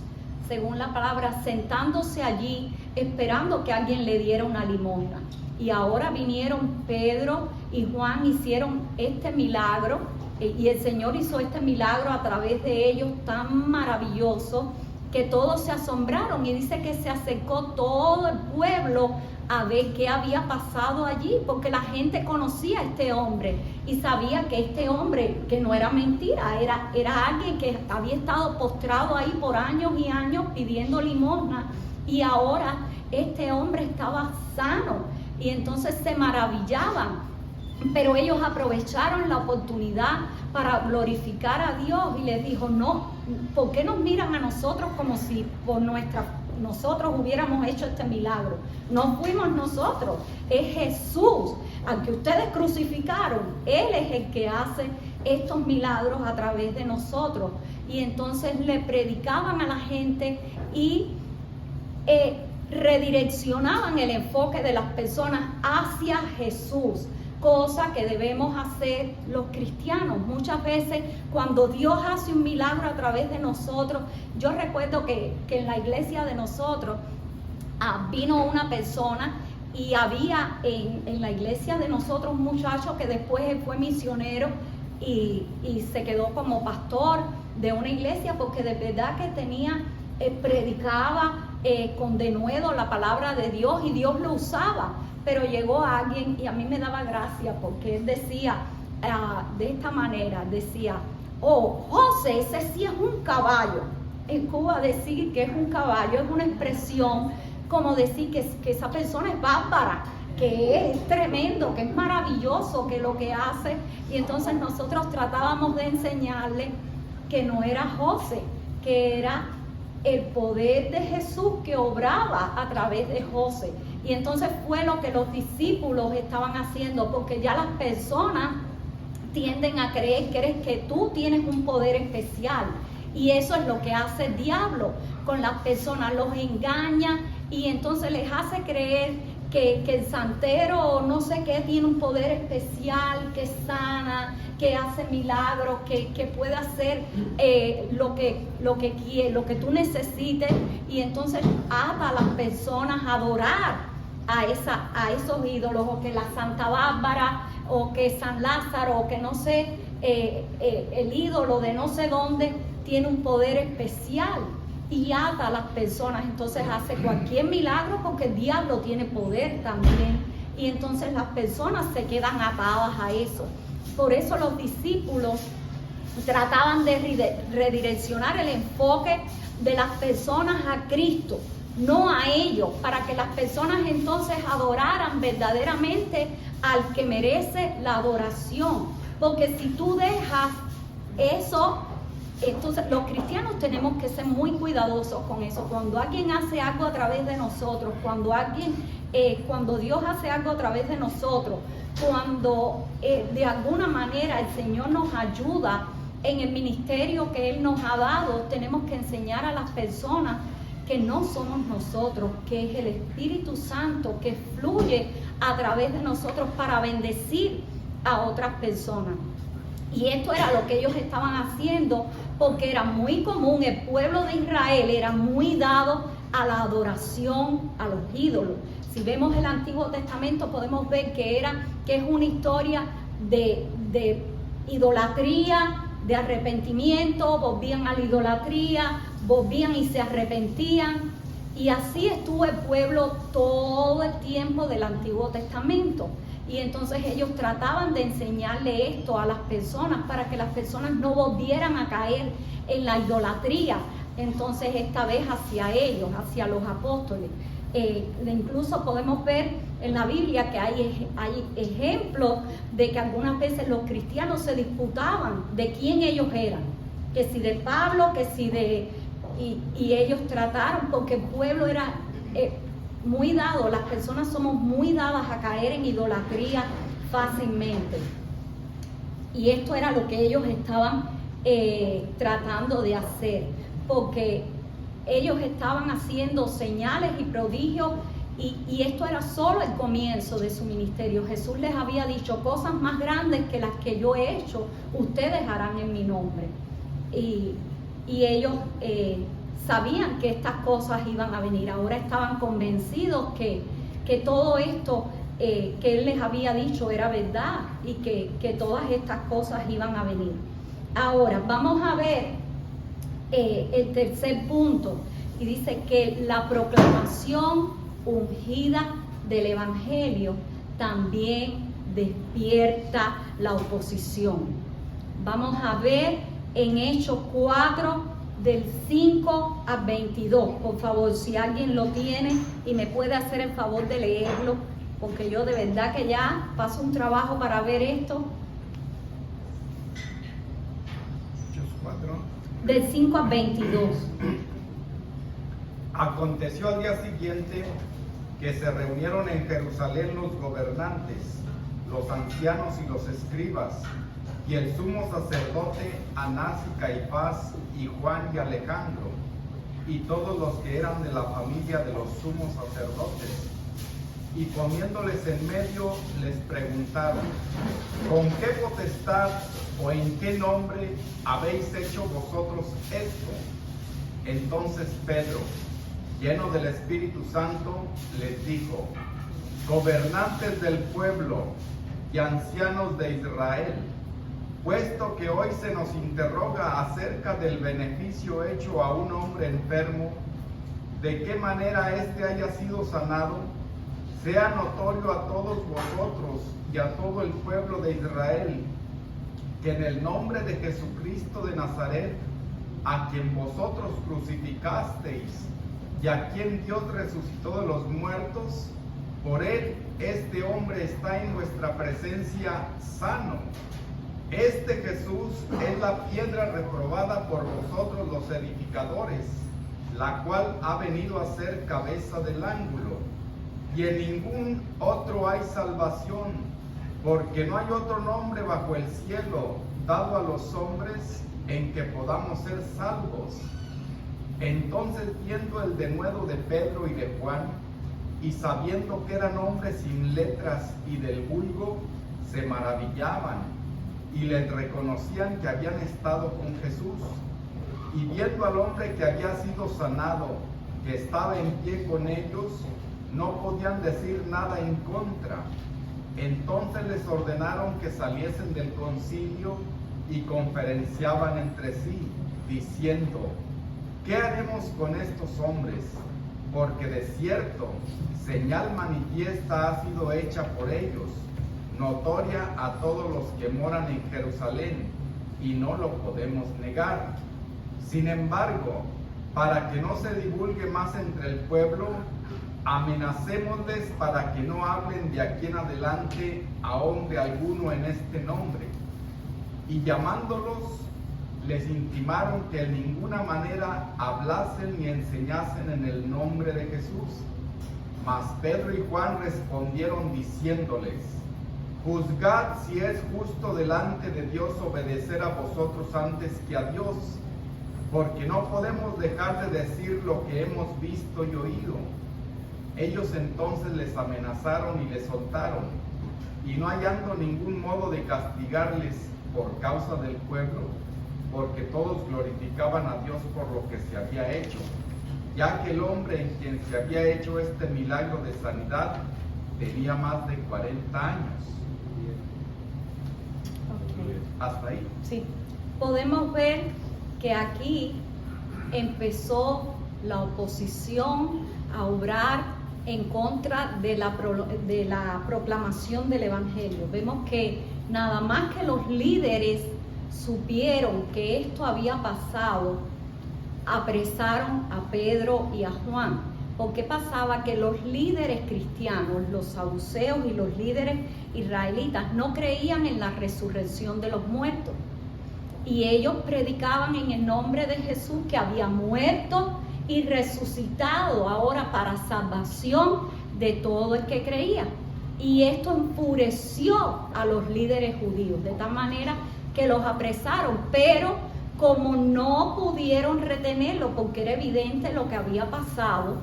según la palabra, sentándose allí esperando que alguien le diera una limosna. Y ahora vinieron Pedro y Juan, hicieron este milagro, y el Señor hizo este milagro a través de ellos tan maravilloso que todos se asombraron, y dice que se acercó todo el pueblo a ver qué había pasado allí, porque la gente conocía a este hombre y sabía que este hombre, que no era mentira, era alguien que había estado postrado ahí por años y años pidiendo limosna, y ahora este hombre estaba sano, y entonces se maravillaban. Pero ellos aprovecharon la oportunidad para glorificar a Dios, y les dijo: no, ¿por qué nos miran a nosotros como si nosotros hubiéramos hecho este milagro? No fuimos nosotros, es Jesús al que ustedes crucificaron. Él es el que hace estos milagros a través de nosotros. Y entonces le predicaban a la gente y redireccionaban el enfoque de las personas hacia Jesús, cosa que debemos hacer los cristianos. Muchas veces cuando Dios hace un milagro a través de nosotros, yo recuerdo que en la iglesia de nosotros vino una persona, y había en la iglesia de nosotros un muchacho que después él fue misionero y se quedó como pastor de una iglesia, porque de verdad que predicaba con denuedo la palabra de Dios, y Dios lo usaba. Pero llegó alguien, y a mí me daba gracia, porque él decía de esta manera, decía: oh, José, ese sí es un caballo. En Cuba decir que es un caballo es una expresión como decir que esa persona es bárbara, que es tremendo, que es maravilloso, que lo que hace. Y entonces nosotros tratábamos de enseñarle que no era José, que era el poder de Jesús que obraba a través de José. Y entonces fue lo que los discípulos estaban haciendo, porque ya las personas tienden a creer que tú tienes un poder especial, y eso es lo que hace el diablo con las personas, los engaña y entonces les hace creer que el santero no sé qué tiene un poder especial, que sana, que hace milagros, que puede hacer lo que quiere, lo que tú necesites, y entonces ata a las personas a adorar a esos ídolos, o que la Santa Bárbara, o que San Lázaro, o que no sé, el ídolo de no sé dónde tiene un poder especial, y ata a las personas. Entonces hace cualquier milagro, porque el diablo tiene poder también, y entonces las personas se quedan atadas a eso. Por eso los discípulos trataban de redireccionar el enfoque de las personas a Cristo, no a ellos, para que las personas entonces adoraran verdaderamente al que merece la adoración. Porque si tú dejas eso, entonces los cristianos tenemos que ser muy cuidadosos con eso. Cuando alguien hace algo a través de nosotros, cuando Dios hace algo a través de nosotros, cuando de alguna manera el Señor nos ayuda en el ministerio que Él nos ha dado, tenemos que enseñar a las personas que no somos nosotros, que es el Espíritu Santo que fluye a través de nosotros para bendecir a otras personas. Y esto era lo que ellos estaban haciendo, porque era muy común, el pueblo de Israel era muy dado a la adoración a los ídolos. Si vemos el Antiguo Testamento podemos ver que es una historia de idolatría, de arrepentimiento, volvían a la idolatría, volvían y se arrepentían, y así estuvo el pueblo todo el tiempo del Antiguo Testamento. Y entonces ellos trataban de enseñarle esto a las personas para que las personas no volvieran a caer en la idolatría. Entonces esta vez hacia ellos, hacia los apóstoles. Incluso podemos ver en la Biblia que hay ejemplos de que algunas veces los cristianos se disputaban de quién ellos eran, que si de Pablo, que si de... Y ellos trataron, porque el pueblo era muy dado, las personas somos muy dadas a caer en idolatría fácilmente. Y esto era lo que ellos estaban tratando de hacer, porque ellos estaban haciendo señales y prodigios, y esto era solo el comienzo de su ministerio. Jesús les había dicho: cosas más grandes que las que yo he hecho, ustedes harán en mi nombre. Y ellos sabían que estas cosas iban a venir. Ahora estaban convencidos que todo esto que Él les había dicho era verdad, y que todas estas cosas iban a venir. Ahora vamos a ver el tercer punto, y dice que la proclamación ungida del Evangelio también despierta la oposición. Vamos a ver en Hechos 4, del 5 al 22. Por favor, si alguien lo tiene y me puede hacer el favor de leerlo, porque yo de verdad que ya paso un trabajo para ver esto. Hechos 4. Del 5 al 22. Aconteció al día siguiente que se reunieron en Jerusalén los gobernantes, los ancianos y los escribas, y el sumo sacerdote Anás y Caifás, y Juan y Alejandro, y todos los que eran de la familia de los sumos sacerdotes. Y poniéndoles en medio, les preguntaron: ¿con qué potestad o en qué nombre habéis hecho vosotros esto? Entonces Pedro, lleno del Espíritu Santo, les dijo: gobernantes del pueblo y ancianos de Israel, puesto que hoy se nos interroga acerca del beneficio hecho a un hombre enfermo, de qué manera éste haya sido sanado, sea notorio a todos vosotros y a todo el pueblo de Israel, que en el nombre de Jesucristo de Nazaret, a quien vosotros crucificasteis y a quien Dios resucitó de los muertos, por él este hombre está en vuestra presencia sano. Este Jesús es la piedra reprobada por vosotros los edificadores, la cual ha venido a ser cabeza del ángulo. Y en ningún otro hay salvación, porque no hay otro nombre bajo el cielo dado a los hombres en que podamos ser salvos. Entonces, viendo el denuedo de Pedro y de Juan, y sabiendo que eran hombres sin letras y del vulgo, se maravillaban y les reconocían que habían estado con Jesús. Y viendo al hombre que había sido sanado, que estaba en pie con ellos, no podían decir nada en contra. Entonces les ordenaron que saliesen del concilio y conferenciaban entre sí, diciendo: ¿qué haremos con estos hombres? Porque de cierto, señal manifiesta ha sido hecha por ellos, notoria a todos los que moran en Jerusalén, y no lo podemos negar. Sin embargo, para que no se divulgue más entre el pueblo, amenacémosles para que no hablen de aquí en adelante a hombre alguno en este nombre. Y llamándolos, les intimaron que en ninguna manera hablasen ni enseñasen en el nombre de Jesús. Mas Pedro y Juan respondieron diciéndoles: juzgad si es justo delante de Dios obedecer a vosotros antes que a Dios, porque no podemos dejar de decir lo que hemos visto y oído. Ellos entonces les amenazaron y les soltaron, y no hallando ningún modo de castigarles por causa del pueblo, porque todos glorificaban a Dios por lo que se había hecho, ya que el hombre en quien se había hecho este milagro de sanidad tenía más de 40 años. Hasta ahí. Sí, podemos ver que aquí empezó la oposición a obrar en contra de la proclamación del Evangelio. Vemos que nada más que los líderes supieron que esto había pasado, apresaron a Pedro y a Juan. Porque pasaba que los líderes cristianos, los saduceos y los líderes israelitas no creían en la resurrección de los muertos. Y ellos predicaban en el nombre de Jesús, que había muerto y resucitado ahora para salvación de todo el que creía. Y esto enfureció a los líderes judíos, de tal manera que los apresaron, pero como no pudieron retenerlo porque era evidente lo que había pasado,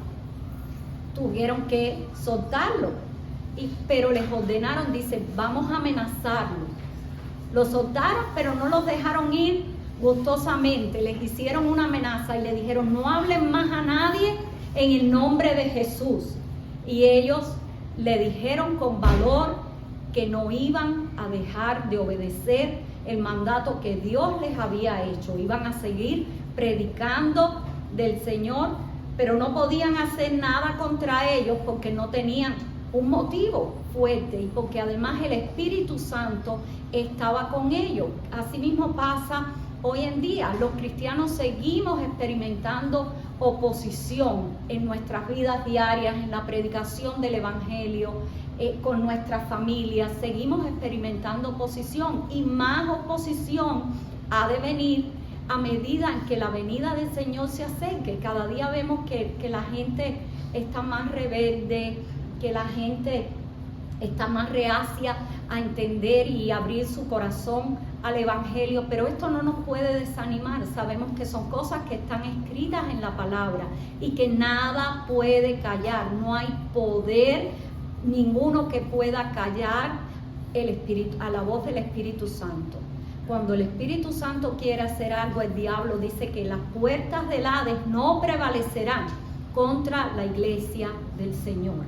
tuvieron que soltarlo. Pero les ordenaron, dice, vamos a amenazarlo. Los soltaron, pero no los dejaron ir gustosamente. Les hicieron una amenaza y le dijeron: no hablen más a nadie en el nombre de Jesús. Y ellos le dijeron con valor que no iban a dejar de obedecer el mandato que Dios les había hecho. Iban a seguir predicando del Señor, pero no podían hacer nada contra ellos porque no tenían un motivo fuerte y porque además el Espíritu Santo estaba con ellos. Asimismo pasa hoy en día. Los cristianos seguimos experimentando oposición en nuestras vidas diarias, en la predicación del Evangelio, con nuestras familias. Seguimos experimentando oposición, y más oposición ha de venir a medida en que la venida del Señor se acerque. Cada día vemos que la gente está más rebelde, que la gente está más reacia a entender y abrir su corazón al Evangelio, pero esto no nos puede desanimar. Sabemos que son cosas que están escritas en la palabra y que nada puede callar. No hay poder ninguno que pueda callar el Espíritu, a la voz del Espíritu Santo. Cuando el Espíritu Santo quiere hacer algo, el diablo dice que las puertas del Hades no prevalecerán contra la iglesia del Señor.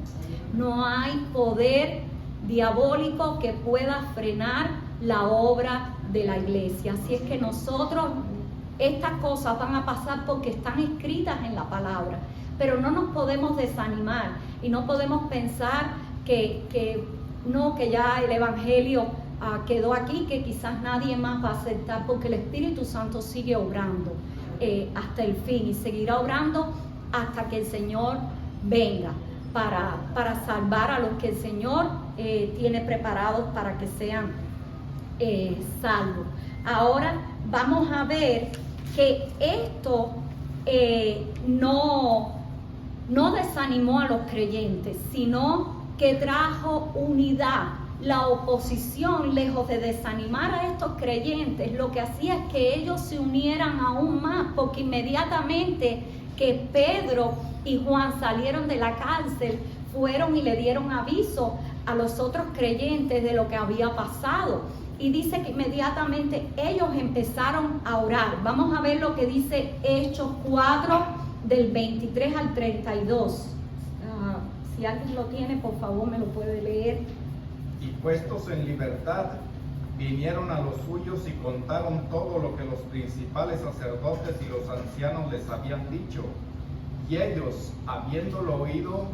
No hay poder diabólico que pueda frenar la obra de la iglesia. Así es que nosotros, estas cosas van a pasar porque están escritas en la palabra, pero no nos podemos desanimar y no podemos pensar que ya el Evangelio quedó aquí, que quizás nadie más va a aceptar, porque el Espíritu Santo sigue obrando hasta el fin y seguirá obrando hasta que el Señor venga para salvar a los que el Señor tiene preparados para que sean salvos. Ahora vamos a ver que esto no desanimó a los creyentes, sino que trajo unidad. La oposición, lejos de desanimar a estos creyentes, lo que hacía es que ellos se unieran aún más, porque inmediatamente que Pedro y Juan salieron de la cárcel, fueron y le dieron aviso a los otros creyentes de lo que había pasado. Y dice que inmediatamente ellos empezaron a orar. Vamos a ver lo que dice Hechos 4, del 23 al 32. Si alguien lo tiene, por favor, me lo puede leer. Y puestos en libertad, vinieron a los suyos y contaron todo lo que los principales sacerdotes y los ancianos les habían dicho. Y ellos, habiéndolo oído,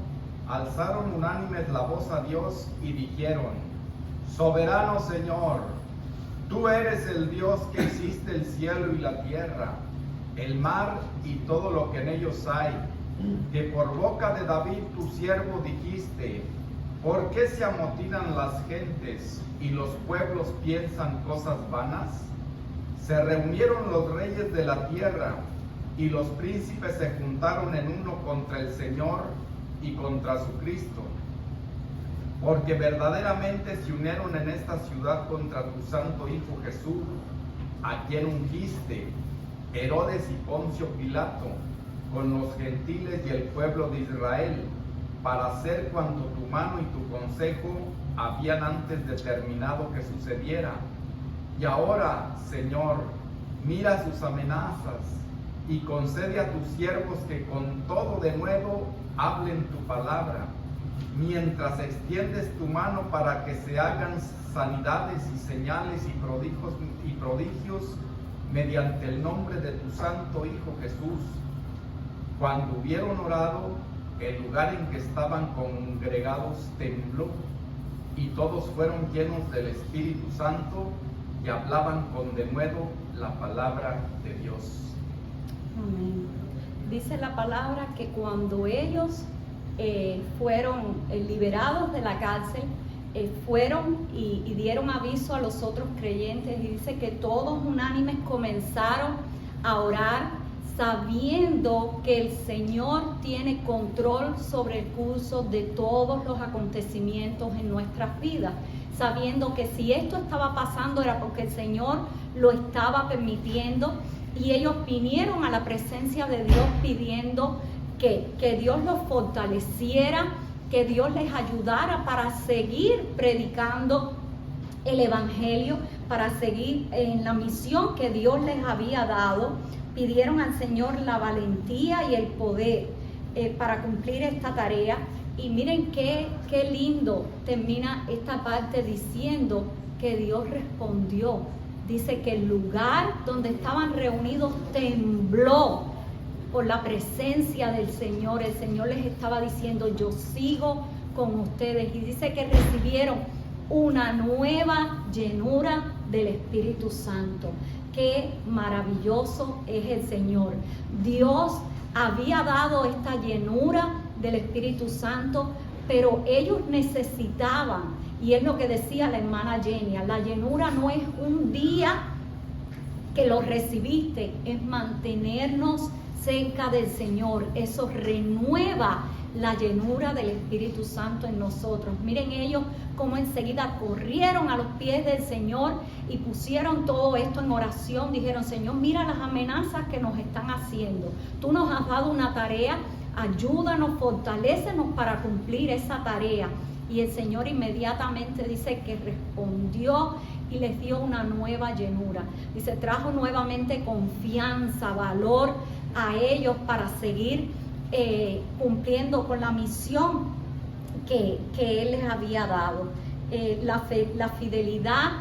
alzaron unánimes la voz a Dios y dijeron: Soberano Señor, tú eres el Dios que hiciste el cielo y la tierra, el mar y todo lo que en ellos hay, que por boca de David tu siervo dijiste: ¿por qué se amotinan las gentes y los pueblos piensan cosas vanas? Se reunieron los reyes de la tierra y los príncipes se juntaron en uno contra el Señor y contra su Cristo, porque verdaderamente se unieron en esta ciudad contra tu santo Hijo Jesús, a quien ungiste, Herodes y Poncio Pilato, con los gentiles y el pueblo de Israel, para hacer cuanto tu mano y tu consejo habían antes determinado que sucediera. Y ahora, Señor, mira sus amenazas y concede a tus siervos que con todo de nuevo hablen tu palabra, mientras extiendes tu mano para que se hagan sanidades y señales y prodigios mediante el nombre de tu santo Hijo Jesús. Cuando hubieron orado, el lugar en que estaban congregados tembló, y todos fueron llenos del Espíritu Santo y hablaban con denuedo la palabra de Dios. Amén. Dice la palabra que cuando ellos fueron liberados de la cárcel, fueron y dieron aviso a los otros creyentes, y dice que todos unánimes comenzaron a orar, sabiendo que el Señor tiene control sobre el curso de todos los acontecimientos en nuestras vidas, sabiendo que si esto estaba pasando era porque el Señor lo estaba permitiendo. Y ellos vinieron a la presencia de Dios pidiendo que Dios los fortaleciera, que Dios les ayudara para seguir predicando el Evangelio, para seguir en la misión que Dios les había dado. Pidieron al Señor la valentía y el poder para cumplir esta tarea. Y miren qué lindo termina esta parte diciendo que Dios respondió. Dice que el lugar donde estaban reunidos tembló por la presencia del Señor. El Señor les estaba diciendo: yo sigo con ustedes. Y dice que recibieron una nueva llenura del Espíritu Santo. Qué maravilloso es el Señor. Dios había dado esta llenura del Espíritu Santo, pero ellos necesitaban. Y es lo que decía la hermana Jenny: la llenura no es un día que lo recibiste, es mantenernos cerca del Señor. Eso renueva la llenura del Espíritu Santo en nosotros. Miren ellos cómo enseguida corrieron a los pies del Señor y pusieron todo esto en oración. Dijeron: Señor, mira las amenazas que nos están haciendo. Tú nos has dado una tarea, ayúdanos, fortalécenos para cumplir esa tarea. Y el Señor inmediatamente dice que respondió y les dio una nueva llenura. Dice, trajo nuevamente confianza, valor a ellos para seguir cumpliendo con la misión que Él les había dado. La fidelidad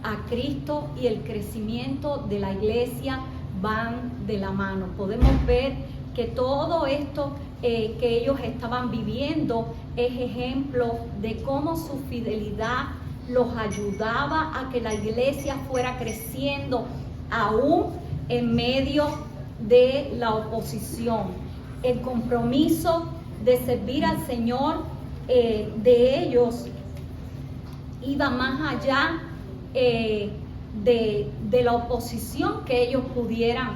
a Cristo y el crecimiento de la iglesia van de la mano. Podemos ver que todo esto que ellos estaban viviendo es ejemplo de cómo su fidelidad los ayudaba a que la iglesia fuera creciendo aún en medio de la oposición. El compromiso de servir al Señor de ellos iba más allá de la oposición que ellos pudieran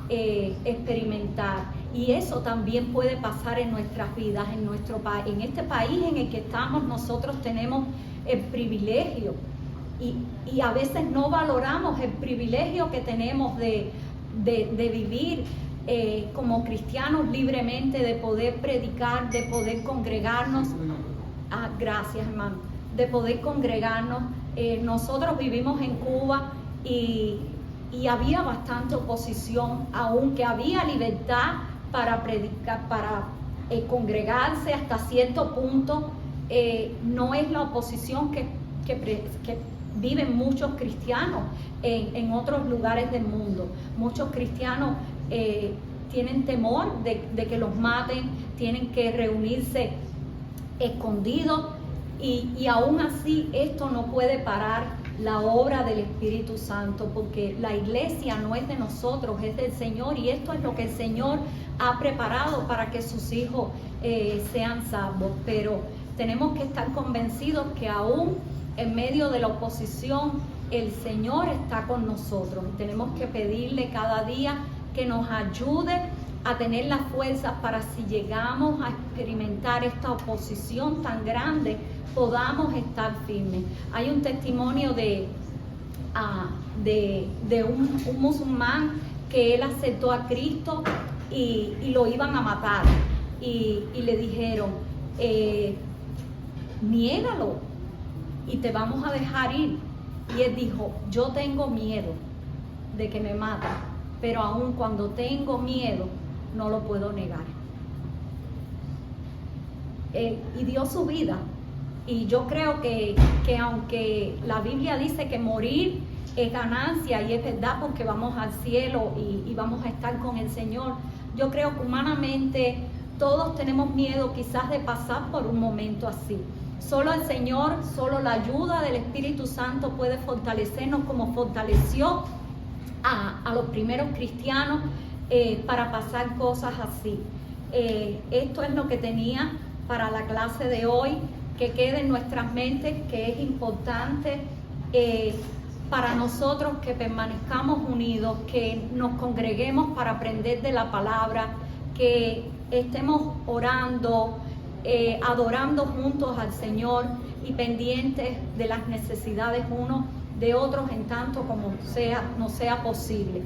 experimentar. Y eso también puede pasar en nuestras vidas, en este país en el que estamos. Nosotros tenemos el privilegio y a veces no valoramos el privilegio que tenemos de vivir como cristianos libremente de poder predicar, de poder congregarnos. Gracias, hermano. De poder congregarnos. Nosotros vivimos en Cuba y había bastante oposición, aunque había libertad para predicar, para congregarse hasta cierto punto. No es la oposición que viven muchos cristianos en otros lugares del mundo. Muchos cristianos tienen temor de que los maten, tienen que reunirse escondidos, y aún así esto no puede parar la obra del Espíritu Santo, porque la iglesia no es de nosotros, es del Señor, y esto es lo que el Señor ha preparado para que sus hijos sean salvos. Pero tenemos que estar convencidos que aún en medio de la oposición el Señor está con nosotros. Tenemos que pedirle cada día que nos ayude a tener las fuerzas para, si llegamos a experimentar esta oposición tan grande, podamos estar firmes. Hay un testimonio de un musulmán que él aceptó a Cristo y lo iban a matar, y le dijeron, niégalo y te vamos a dejar ir. Y él dijo, yo tengo miedo de que me maten, pero aun cuando tengo miedo no lo puedo negar. Y dio su vida. Y yo creo que aunque la Biblia dice que morir es ganancia, y es verdad, porque vamos al cielo y vamos a estar con el Señor, yo creo que humanamente todos tenemos miedo quizás de pasar por un momento así. Solo el Señor, solo la ayuda del Espíritu Santo puede fortalecernos como fortaleció a los primeros cristianos para pasar cosas así. Esto es lo que tenía para la clase de hoy. Que quede en nuestras mentes que es importante para nosotros que permanezcamos unidos, que nos congreguemos para aprender de la palabra, que estemos orando, adorando juntos al Señor y pendientes de las necesidades unos de otros en tanto como nos sea posible.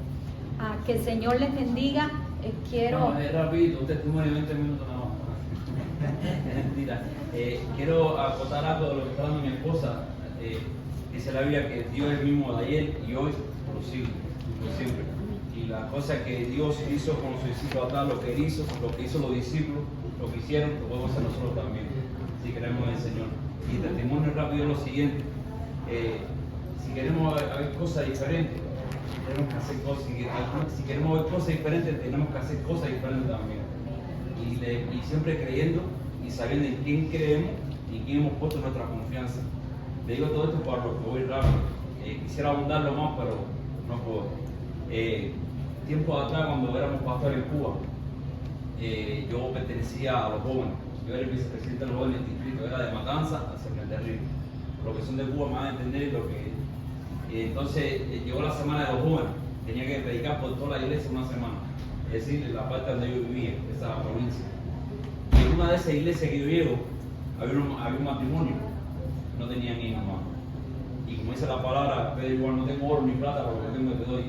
Que el Señor les bendiga. Quiero... No, es rápido, un testimonio de 20 minutos nada más. Mentira. Quiero acotar algo de lo que está dando mi esposa. Dice la Biblia que Dios es el mismo de ayer y hoy por los siglos, por siempre. Y la cosa que Dios hizo con sus discípulos atrás, lo que hizo los discípulos, lo que hicieron, lo podemos hacer nosotros también, si queremos en el Señor. Y el testimonio rápido es lo siguiente: si queremos ver cosas diferentes, tenemos que hacer cosas. Si queremos ver cosas diferentes, tenemos que hacer cosas diferentes también. Y siempre creyendo y sabiendo en quién creemos y en quién hemos puesto nuestra confianza. Le digo todo esto para lo que voy rápido. Quisiera abundarlo más, pero no puedo. Tiempo atrás, cuando éramos pastores en Cuba, yo pertenecía a los jóvenes. Yo era el vicepresidente de los jóvenes del distrito, era de Matanza hacia Frente Río. Los que son de Cuba me van a entender lo que... entonces llegó la semana de los jóvenes. Tenía que predicar por toda la iglesia una semana. Es decir, la parte donde yo vivía, esa provincia. Y en una de esas iglesias que yo llego, había un matrimonio, no tenía ni hermano. Y como dice la palabra, Pedro, igual no tengo oro ni plata, pero lo que tengo te doy.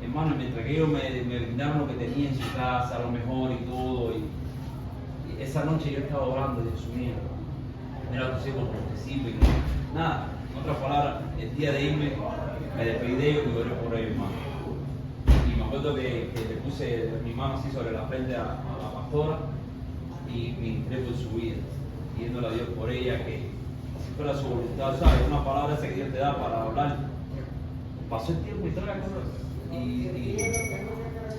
Hermano, mientras que ellos me brindaron lo que tenía en su casa, a lo mejor y todo, y esa noche yo estaba orando, Dios mío, mira a tus hijos por los que sirven. Nada, en otras palabras, el día de irme, me despedí de ellos y oré por ellos, hermano. Me acuerdo que le puse mi mano así sobre la frente a la pastora y me entregué por su vida, pidiéndole a Dios por ella, que si fuera su voluntad, ¿sabes? Una palabra esa que Dios te da para hablar. Pasó el tiempo y toda la cosa, y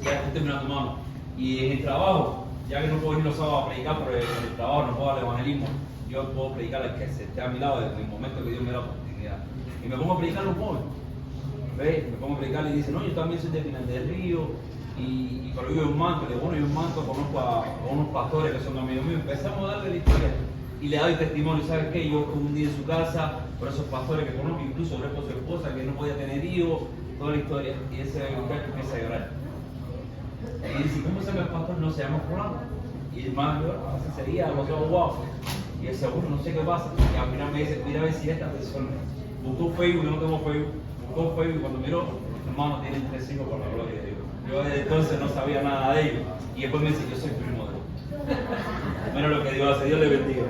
ya estoy terminando, mano. Y en el trabajo, ya que no puedo ir los sábados a predicar, pero en el trabajo no puedo dar evangelismo, yo puedo predicar al que se esté a mi lado desde el momento que Dios me da la oportunidad. Y me pongo a predicar a los jóvenes. Me pongo a predicar y dice, no, yo también soy de Pinar del Río, y pero yo en Manto, le digo, bueno, yo en Manto conozco a unos pastores que son amigos míos. Empezamos a darle la historia y le doy testimonio. ¿Sabes qué? Yo un día en su casa, por esos pastores que conozco, incluso oré por su esposa que no podía tener hijos, toda la historia. Y ese muchacho empieza a llorar. Y dice, ¿cómo se llama el pastor? No se llama fulano. Y el hermano, así sería, los ojos guapos. Y el segundo, no sé qué pasa. Y al final me dice, mira a ver si esta persona buscó Facebook, yo no tengo Facebook. Buscó Facebook y cuando miró, hermano, tienen 3 hijos por la gloria de Dios. Yo desde entonces no sabía nada de ellos. Y después me dice, yo soy primo de él. Menos lo que Dios hace. Dios le bendiga.